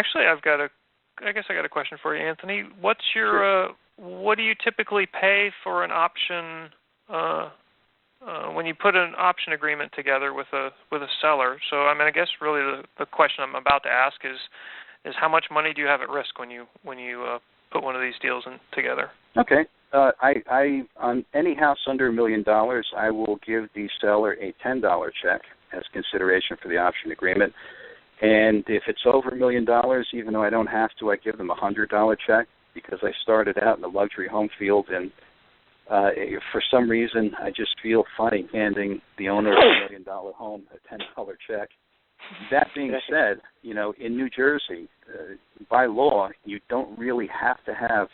Actually, I guess I got a question for you, Anthony. What's your, what do you typically pay for an option when you put an option agreement together with a seller? So, I mean, I guess really the question I'm about to ask is how much money do you have at risk when you put one of these deals together? Okay. I on any house under $1 million, I will give the seller a $10 check as consideration for the option agreement. And if it's over $1 million, even though I don't have to, I give them a $100 check because I started out in the luxury home field, and for some reason I just feel funny handing the owner of a $1 million home a $10 check. That being said, you know, in New Jersey, by law, you don't really have to have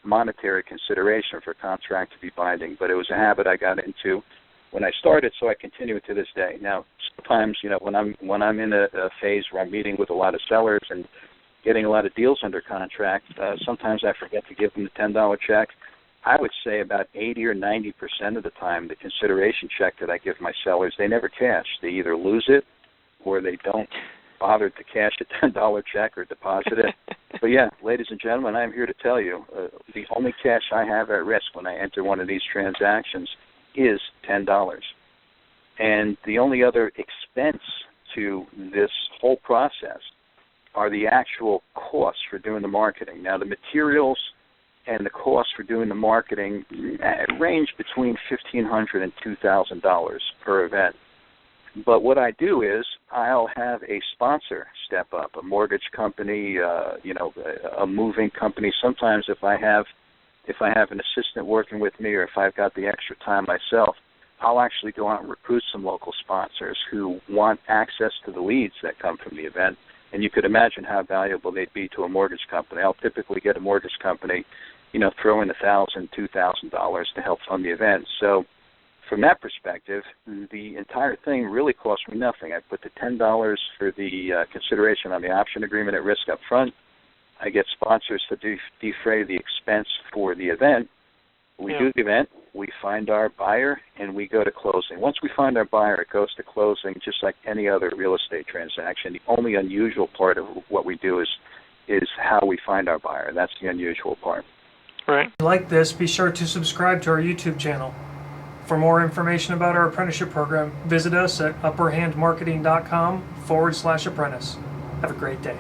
monetary consideration for a contract to be binding, but it was a habit I got into when I started, so I continue it to this day. Now, sometimes, you know, when I'm in a phase where I'm meeting with a lot of sellers and getting a lot of deals under contract, sometimes I forget to give them the $10 check. I would say about 80 or 90% of the time, the consideration check that I give my sellers, they never cash. They either lose it or they don't bother to cash a $10 check or deposit it. But yeah, ladies and gentlemen, I'm here to tell you, the only cash I have at risk when I enter one of these transactions is $10. And the only other expense to this whole process are the actual costs for doing the marketing. Now, the materials and the costs for doing the marketing range between $1,500 and $2,000 per event. But what I do is I'll have a sponsor step up, a mortgage company, a moving company. Sometimes if I have an assistant working with me, or if I've got the extra time myself, I'll actually go out and recruit some local sponsors who want access to the leads that come from the event. And you could imagine how valuable they'd be to a mortgage company. I'll typically get a mortgage company, you know, throw in $1,000, $2,000 to help fund the event. So from that perspective, the entire thing really cost me nothing. I put the $10 for the consideration on the option agreement at risk up front. I get sponsors to defray the expense for the event. We do the event, we find our buyer, and we go to closing. Once we find our buyer, it goes to closing just like any other real estate transaction. The only unusual part of what we do is how we find our buyer. That's the unusual part. Right. If you like this, be sure to subscribe to our YouTube channel. For more information about our apprenticeship program, visit us at upperhandmarketing.com/apprentice. Have a great day.